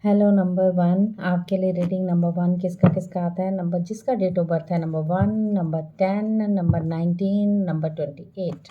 Hello number one, आपके लिए reading number one किसका किसका आता है। नंबर जिसका डेट ऑफ बर्थ है number one, number 10, number 19, number 28।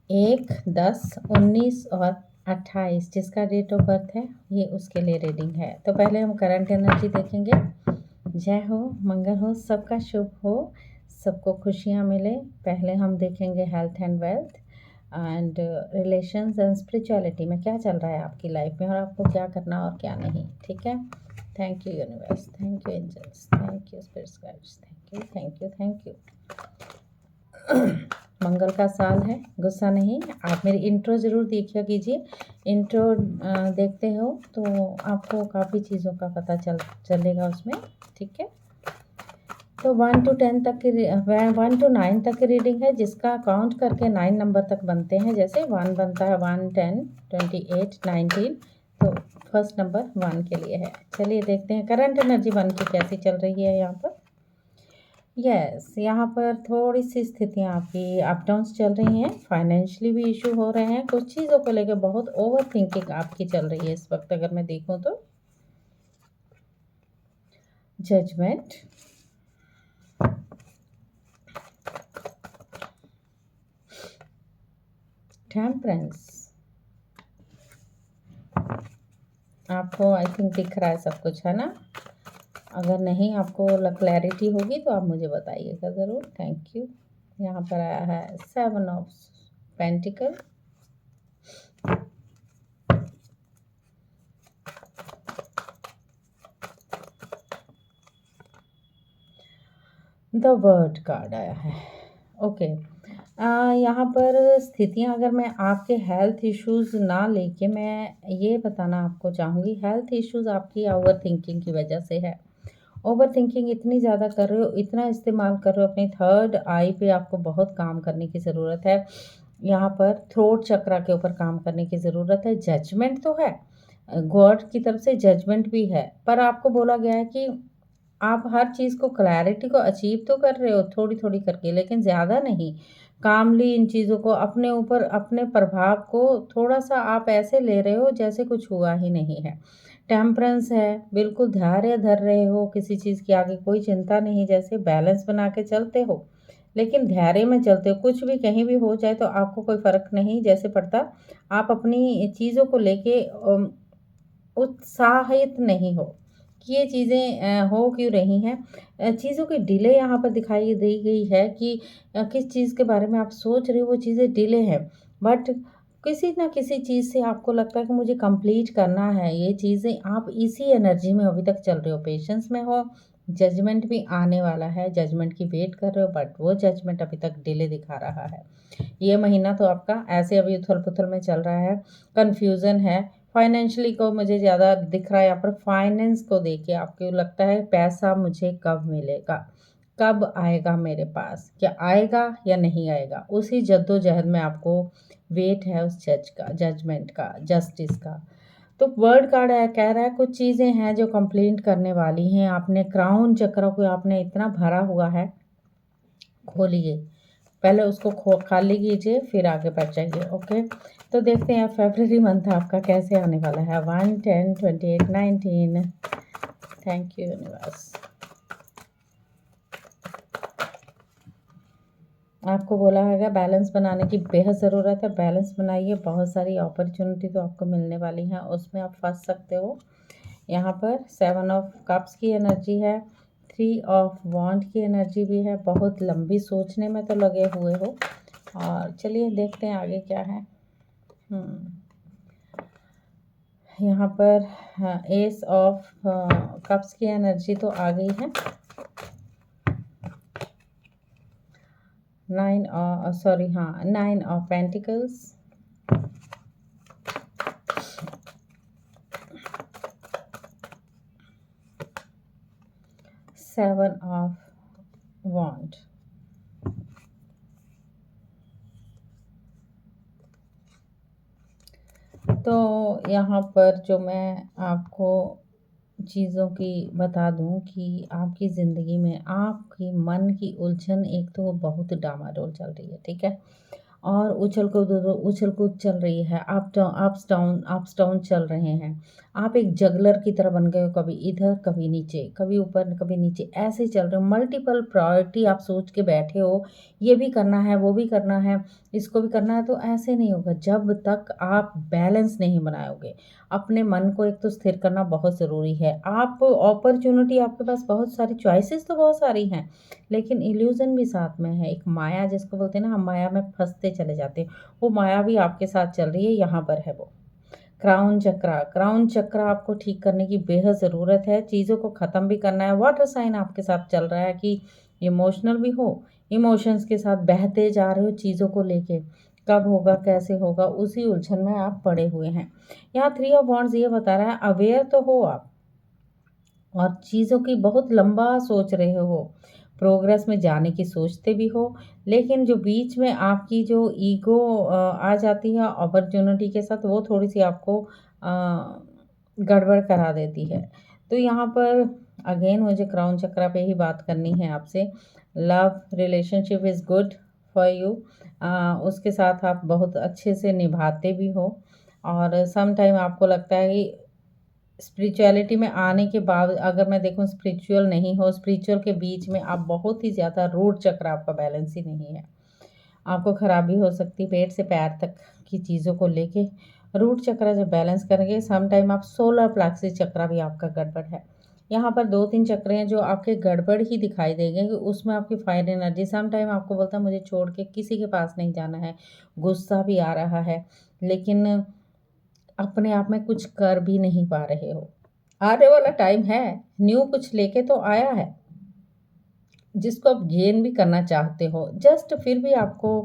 1, 10, 19 और 28 जिसका डेट ऑफ बर्थ है ये उसके लिए रीडिंग है। तो पहले हम करंट एनर्जी देखेंगे। जय हो, मंगल हो, सबका शुभ हो, सबको खुशियाँ मिले। पहले हम देखेंगे health and wealth and relations and spirituality में क्या चल रहा है आपकी लाइफ में और आपको क्या करना और क्या नहीं। ठीक है। Thank you universe, thank you angels, thank you spirits guides, thank you thank you thank you. मंगल का साल है, गुस्सा नहीं। आप मेरी इंट्रो ज़रूर देखिए कीजिए। इंट्रो देखते हो तो आपको काफ़ी चीज़ों का पता चलेगा उसमें। ठीक है। तो 1 to 10 तक की 1 to 9 तक की रीडिंग है, जिसका काउंट करके 9 नंबर तक बनते हैं। जैसे 1 बनता है 1, 10, 28, 19, तो फर्स्ट नंबर 1 के लिए है। चलिए देखते हैं करंट एनर्जी 1 की कैसी चल रही है यहाँ पर। यस, यहाँ पर थोड़ी सी स्थितियाँ आपकी अप डाउन्स चल रही हैं। फाइनेंशियली भी इशू हो रहे हैं। कुछ चीज़ों को लेकर बहुत ओवर थिंकिंग आपकी चल रही है इस वक्त, अगर मैं देखूँ तो। जजमेंट, टेम्परेंस, आपको आई थिंक दिख रहा है सब कुछ, है ना। अगर नहीं आपको क्लैरिटी होगी तो आप मुझे बताइएगा ज़रूर। Thank you. यहाँ पर आया है 7 of pentacle, the word card आया है। ओके। यहाँ पर स्थितियाँ, अगर मैं आपके हेल्थ इश्यूज़ ना लेके मैं ये बताना आपको चाहूँगी, हेल्थ इश्यूज़ आपकी ओवर थिंकिंग की वजह से है। ओवर थिंकिंग इतनी ज़्यादा कर रहे हो, इतना इस्तेमाल कर रहे हो, अपनी थर्ड आई पे आपको बहुत काम करने की ज़रूरत है। यहाँ पर थ्रोट चक्रा के ऊपर काम करने की ज़रूरत है। जजमेंट तो है, गॉड की तरफ से जजमेंट भी है, पर आपको बोला गया है कि आप हर चीज़ को क्लैरिटी को अचीव तो कर रहे हो थोड़ी थोड़ी करके, लेकिन ज़्यादा नहीं। कामली इन चीज़ों को अपने ऊपर, अपने प्रभाव को थोड़ा सा आप ऐसे ले रहे हो जैसे कुछ हुआ ही नहीं है। टेम्परेंस है, बिल्कुल धैर्य धर रहे हो, किसी चीज़ की आगे कोई चिंता नहीं, जैसे बैलेंस बना के चलते हो, लेकिन धैर्य में चलते हो। कुछ भी कहीं भी हो जाए तो आपको कोई फ़र्क नहीं जैसे पड़ता। आप अपनी चीज़ों को लेके उत्साहित नहीं हो कि ये चीज़ें हो क्यों रही हैं। चीज़ों की डिले यहाँ पर दिखाई दी गई है कि किस चीज़ के बारे में आप सोच रहे हो वो चीज़ें डिले हैं, बट किसी ना किसी चीज़ से आपको लगता है कि मुझे कंप्लीट करना है ये चीज़ें। आप इसी एनर्जी में अभी तक चल रहे हो, पेशेंस में हो। जजमेंट भी आने वाला है, जजमेंट की वेट कर रहे हो, बट वो जजमेंट अभी तक डिले दिखा रहा है। ये महीना तो आपका ऐसे अभी उथल-पुथल में चल रहा है, कन्फ्यूज़न है। फाइनेंशियली को मुझे ज़्यादा दिख रहा है यहाँ पर। फाइनेंस को देखिए, आपको लगता है पैसा मुझे कब मिलेगा, कब आएगा मेरे पास, क्या आएगा या नहीं आएगा। उसी जद्दोजहद में आपको वेट है उस जजमेंट का, जस्टिस का। तो वर्ड कार्ड है, कह रहा है कुछ चीज़ें हैं जो कंप्लीट करने वाली हैं। आपने क्राउन चक्र को आपने इतना भरा हुआ है, खोलिए पहले उसको खाली कीजिए फिर आगे बढ़ जाइए। ओके। तो देखते हैं फरवरी मंथ आपका कैसे आने वाला है। 1, 10, 28, 19। Thank you universe. आपको बोला है बैलेंस बनाने की बेहद ज़रूरत है। बैलेंस बनाइए, बहुत सारी अपॉर्चुनिटी तो आपको मिलने वाली हैं, उसमें आप फंस सकते हो। यहाँ पर 7 ऑफ कप्स की एनर्जी है, 3 ऑफ वॉन्ड की एनर्जी भी है। बहुत लंबी सोचने में तो लगे हुए हो। और चलिए देखते हैं आगे क्या है। यहाँ पर एस ऑफ कप्स की एनर्जी तो आ गई है। 9 ऑफ पेंटिकल्स, 7 ऑफ वॉन्ड। तो यहाँ पर जो मैं आपको चीज़ों की बता दूँ कि आपकी ज़िंदगी में आपकी मन की उलझन एक तो बहुत डामाडोल चल रही है, ठीक है? और उछल कूद चल रही है, अप्स डाउन चल रहे हैं। आप एक जगलर की तरह बन गए हो, कभी इधर कभी नीचे, कभी ऊपर कभी नीचे, ऐसे ही चल रहे हो। मल्टीपल प्रायोरिटी आप सोच के बैठे हो, ये भी करना है, वो भी करना है, इसको भी करना है, तो ऐसे नहीं होगा जब तक आप बैलेंस नहीं बनाओगे। अपने मन को एक तो स्थिर करना बहुत ज़रूरी है। आप अपॉर्चुनिटी, आपके पास बहुत सारी चॉइसेस तो बहुत सारी हैं, लेकिन इल्यूज़न भी साथ में है। एक माया जिसको बोलते हैं ना, हम माया में फँसते चले जाते हैं, वो माया भी आपके साथ चल रही है, यहाँ पर है वो। क्राउन चक्र आपको ठीक करने की बेहद ज़रूरत है, चीज़ों को ख़त्म भी करना है। वाटर साइन आपके साथ चल रहा है कि इमोशनल भी हो, इमोशंस के साथ बहते जा रहे हो चीज़ों को लेके, कब होगा, कैसे होगा, उसी उलझन में आप पड़े हुए हैं। यहाँ 3 ऑफ वॉन्ड्स ये बता रहा है, अवेयर तो हो आप और चीज़ों की बहुत लंबा सोच रहे हो, प्रोग्रेस में जाने की सोचते भी हो, लेकिन जो बीच में आपकी जो ईगो आ जाती है अपॉर्चुनिटी के साथ, वो थोड़ी-सी आपको गड़बड़ करा देती है। तो यहाँ पर अगेन मुझे क्राउन चक्रा पे ही बात करनी है आपसे। Love relationship is good for you. उसके साथ आप बहुत अच्छे से निभाते भी हो और सम टाइम आपको लगता है कि स्पिरिचुअलिटी में आने के बाद अगर मैं देखूँ स्पिरिचुअल नहीं हो, स्पिरिचुअल के बीच में आप बहुत ही ज़्यादा रूट चक्र, आपका बैलेंस ही नहीं है। आपको खराबी हो सकती है पेट से पैर तक की चीज़ों को लेके। रूट चक्र जब बैलेंस करेंगे, सम टाइम आप सोलर प्लेक्सिस चक्र भी आपका गड़बड़ है। यहाँ पर 2-3 चक्र हैं जो आपके गड़बड़ ही दिखाई देंगे कि उसमें आपकी फायर एनर्जी सम टाइम आपको बोलता है मुझे छोड़ के किसी के पास नहीं जाना है, गुस्सा भी आ रहा है, लेकिन अपने आप में कुछ कर भी नहीं पा रहे हो। आने वाला टाइम है, न्यू कुछ लेके तो आया है, जिसको आप गेन भी करना चाहते हो, जस्ट फिर भी आपको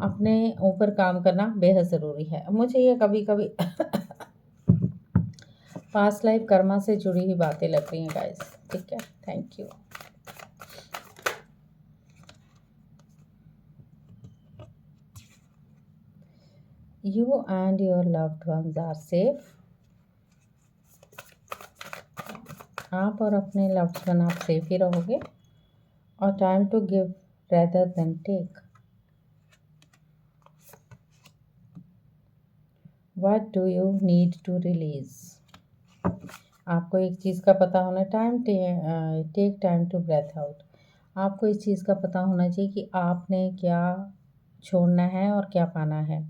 अपने ऊपर काम करना बेहद ज़रूरी है। मुझे ये कभी-कभी पास्ट लाइफ कर्मा से जुड़ी हुई बातें लग रही हैं गाइस, ठीक है? Thank you. You and your loved ones are safe. आप और अपने लव्ड वन आप सेफ ही रहोगे और time to give rather than take. What do you need to release? आपको एक चीज़ का पता होना, take time to breathe out. आपको इस चीज़ का पता होना चाहिए कि आपने क्या छोड़ना है और क्या पाना है,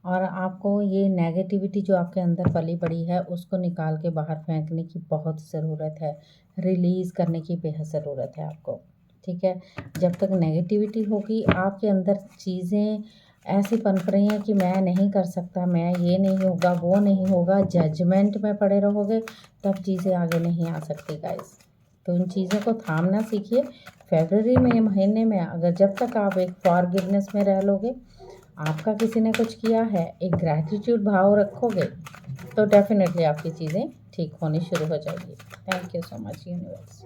और आपको ये नेगेटिविटी जो आपके अंदर पली पड़ी है उसको निकाल के बाहर फेंकने की बहुत ज़रूरत है, रिलीज़ करने की बेहद ज़रूरत है आपको, ठीक है? जब तक नेगेटिविटी होगी आपके अंदर, चीज़ें ऐसी पनप रही हैं कि मैं नहीं कर सकता, मैं ये नहीं होगा, वो नहीं होगा, जजमेंट में पड़े रहोगे, तब चीज़ें आगे नहीं आ सकती गाइस। तो उन चीज़ों को थामना सीखिए। फरवरी में महीने में अगर जब तक आप एक फॉरगिवनेस में रह लोगे, आपका किसी ने कुछ किया है, एक ग्रैटिट्यूड भाव रखोगे, तो डेफिनेटली आपकी चीज़ें ठीक होनी शुरू हो जाएगी। Thank you so much universe.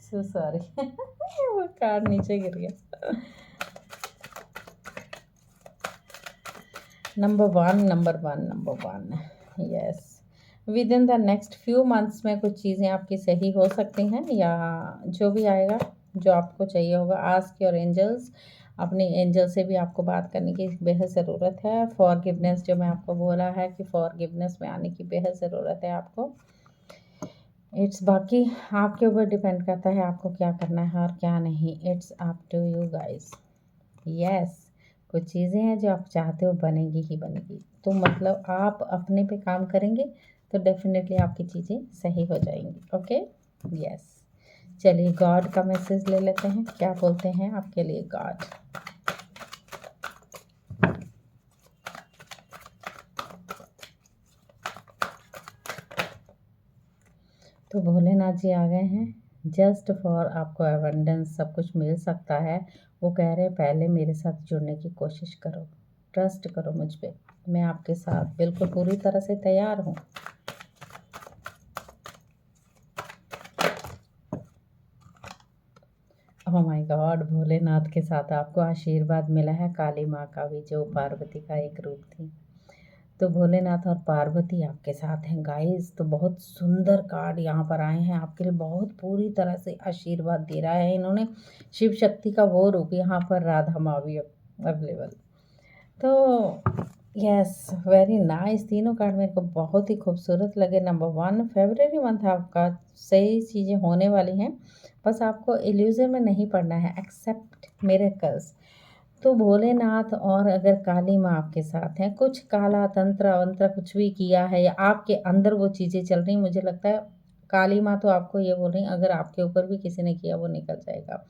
So sorry वो कार्ड नीचे गिर गया। Number one, yes. With in the next few months में कुछ चीज़ें आपकी सही हो सकती हैं, या जो भी आएगा जो आपको चाहिए होगा, आस्क योर एंजल्स। अपने एंजल से भी आपको बात करने की बेहद ज़रूरत है। फॉरगिवनेस जो मैं आपको बोला है कि फॉरगिवनेस में आने की बेहद ज़रूरत है आपको। इट्स बाकी आपके ऊपर डिपेंड करता है आपको क्या करना है और क्या नहीं। It's up to you guys. Yes, कुछ चीज़ें हैं जो आप चाहते हो बनेगी ही बनेगी, तो मतलब आप अपने पे काम करेंगे तो डेफिनेटली आपकी चीज़ें सही हो जाएंगी। Okay, yes. चलिए गॉड का मैसेज ले लेते हैं, क्या बोलते हैं आपके लिए गॉड। तो भोलेनाथ जी आ गए हैं जस्ट फॉर आपको एबंडेंस, सब कुछ मिल सकता है। वो कह रहे हैं पहले मेरे साथ जुड़ने की कोशिश करो, ट्रस्ट करो मुझ पे, मैं आपके साथ बिल्कुल पूरी तरह से तैयार हूँ। ओह माय गॉड, भोलेनाथ के साथ आपको आशीर्वाद मिला है काली माँ का भी, जो पार्वती का एक रूप थी। तो भोलेनाथ और पार्वती आपके साथ हैं गाइस। तो बहुत सुंदर कार्ड यहाँ पर आए हैं आपके लिए, बहुत पूरी तरह से आशीर्वाद दे रहा है इन्होंने। शिव शक्ति का वो रूप यहाँ पर राधा माँ भी अवेलेबल। तो यस, वेरी नाइस, तीनों कार्ड मेरे को बहुत ही खूबसूरत लगे। नंबर वन, फेब्रवरी मंथ आपका सही चीज़ें होने वाली हैं, बस आपको इल्यूजन में नहीं पड़ना है, एक्सेप्ट मिरेकल्स। तो भोलेनाथ और अगर काली माँ आपके साथ हैं, कुछ काला तंत्र वंत्र कुछ भी किया है या आपके अंदर वो चीज़ें चल रही, मुझे लगता है काली माँ तो आपको ये बोल रही हैं, अगर आपके ऊपर भी किसी ने किया वो निकल जाएगा।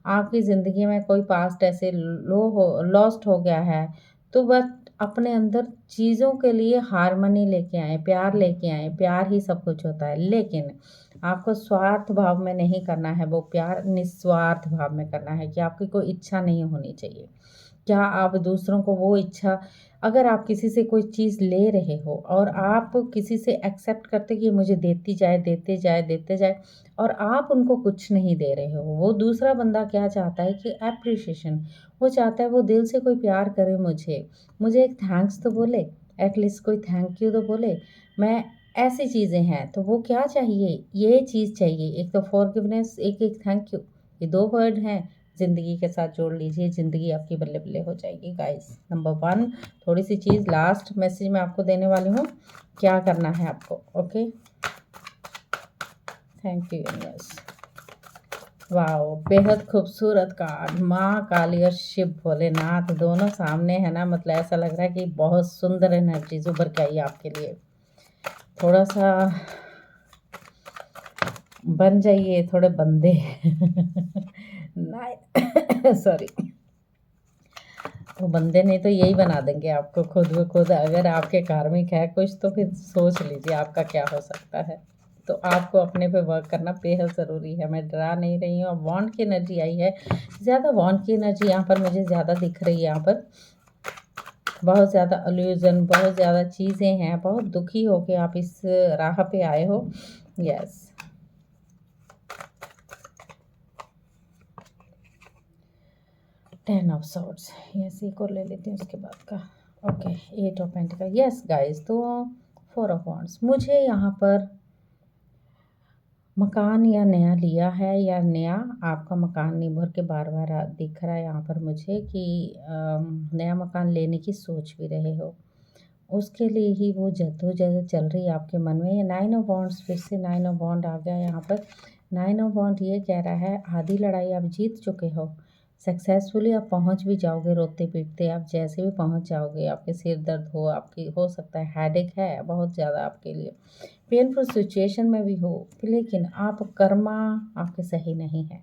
आपकी ज़िंदगी में कोई पास्ट ऐसे लॉस्ट हो गया है, तो बस अपने अंदर चीज़ों के लिए हारमनी लेके आए, प्यार लेके आए, प्यार ही सब कुछ होता है। लेकिन आपको स्वार्थ भाव में नहीं करना है वो प्यार, निस्वार्थ भाव में करना है कि आपकी कोई इच्छा नहीं होनी चाहिए। क्या आप दूसरों को वो इच्छा, अगर आप किसी से कोई चीज़ ले रहे हो और आप किसी से एक्सेप्ट करते कि ये मुझे देती जाए, देते जाए, देते जाए, और आप उनको कुछ नहीं दे रहे हो, वो दूसरा बंदा क्या चाहता है कि एप्रिशिएशन, वो चाहता है वो दिल से कोई प्यार करे मुझे एक थैंक्स तो बोले, एटलीस्ट कोई थैंक यू तो बोले। मैं ऐसी चीज़ें हैं, तो वो क्या चाहिए, ये चीज़ चाहिए, एक तो फॉरगिवनेस, एक थैंक यू, ये 2 वर्ड हैं, ज़िंदगी के साथ जोड़ लीजिए, ज़िंदगी आपकी बल्ले-बल्ले हो जाएगी गाइस। नंबर 1, थोड़ी-सी चीज़ लास्ट मैसेज मैं आपको देने वाली हूँ, क्या करना है आपको, okay? Thank you universe. Wow! बेहद खूबसूरत कार्ड, माँ काली और शिव भोलेनाथ दोनों सामने है ना, मतलब ऐसा लग रहा है कि बहुत सुंदर एनर्जीज़ उभर के आई है आपके लिए। थोड़ा-सा बन जाइए थोड़े बंदे। नाइ सॉरी। वो बंदे नहीं तो यही बना देंगे आपको खुद ब खुद, अगर आपके कार्मिक है कुछ तो फिर सोच लीजिए आपका क्या हो सकता है। तो आपको अपने पे वर्क करना बेहद ज़रूरी है, मैं डरा नहीं रही हूँ। अब वॉन्ड की एनर्जी आई है, ज़्यादा वॉन्ड की एनर्जी यहाँ पर मुझे ज़्यादा दिख रही है। यहाँ पर बहुत ज़्यादा अल्यूज़न, बहुत ज़्यादा चीज़ें हैं, बहुत दुखी हो के आप इस राह पे आए हो। यस, 10 ऑफ सॉर्ड्स, यस, एक और ले लेती हूँ उसके बाद का। Okay, 8 of pentacle, yes guys. तो 4 ऑफ वॉन्ड्स, मुझे यहाँ पर मकान या नया लिया है, या नया आपका मकान नहीं भर के बार-बार दिख रहा है यहाँ पर मुझे कि नया मकान लेने की सोच भी रहे हो। उसके लिए ही वो जद्दोजहद चल रही है आपके मन में। ये 9 ऑफ वॉन्ड्स, फिर से 9 ऑफ वॉन्ड आ गया यहाँ पर। 9 ऑफ वॉन्ड ये कह रहा है आधी लड़ाई आप जीत चुके हो। सक्सेसफुली आप पहुँच भी जाओगे रोते-पीटते, आप जैसे भी पहुँच जाओगे। आपके सिर दर्द हो, आपकी हो सकता है हेडेक है बहुत ज़्यादा आपके लिए। पेनफुल सिचुएशन में भी हो, लेकिन आप कर्मा आपके सही नहीं है।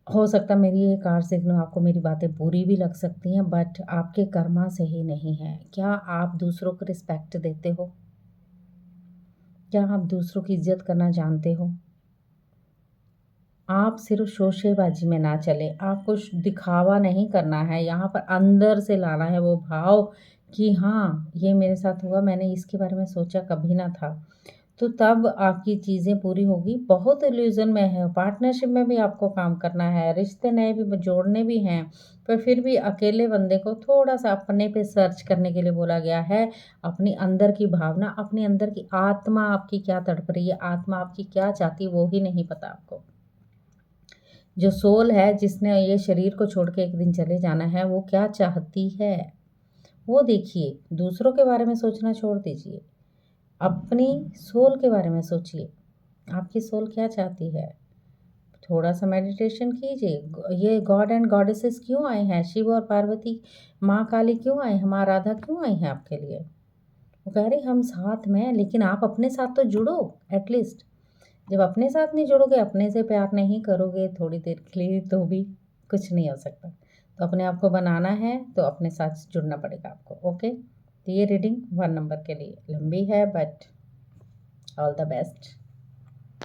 हो सकता है मेरी ये कार्ड सिग्नल आपको मेरी बातें बुरी भी लग सकती हैं, बट आपके कर्मा सही नहीं है। क्या आप दूसरों को रिस्पेक्ट देते हो? क्या आप दूसरों की इज़्ज़त करना जानते हो? आप सिर्फ़ शोशेबाज़ी में ना चलें, आपको दिखावा नहीं करना है, यहाँ पर अंदर से लाना है वो भाव कि हाँ, ये मेरे साथ हुआ, मैंने इसके बारे में सोचा कभी ना था। तो तब आपकी चीज़ें पूरी होगी। बहुत इल्यूज़न में है, पार्टनरशिप में भी आपको काम करना है, रिश्ते नए भी जोड़ने भी हैं, पर फिर भी अकेले बंदे को थोड़ा-सा अपने पे सर्च करने के लिए बोला गया है। अपनी अंदर की भावना, अपनी अंदर की आत्मा आपकी क्या तड़प रही है, आत्मा आपकी क्या चाहती है, वो ही नहीं पता आपको। जो सोल है, जिसने ये शरीर को छोड़ के एक दिन चले जाना है, वो क्या चाहती है, वो देखिए। दूसरों के बारे में सोचना छोड़ दीजिए। अपनी सोल के बारे में सोचिए, आपकी सोल क्या चाहती है। थोड़ा-सा मेडिटेशन कीजिए। ये गॉड एंड गॉडेसेस क्यों आए हैं? शिव और पार्वती, माँ काली क्यों आई हैं? माँ राधा क्यों आई हैं आपके लिए? वो कह रही हम साथ में हैं, लेकिन आप अपने साथ तो जुड़ो एटलीस्ट। जब अपने साथ नहीं जुड़ोगे, अपने से प्यार नहीं करोगे थोड़ी देर के लिए, तो भी कुछ नहीं हो सकता। तो अपने आप को बनाना है, तो अपने साथ जुड़ना पड़ेगा आपको, ओके? तो ये रीडिंग 1 नंबर के लिए लंबी है, बट ऑल द बेस्ट।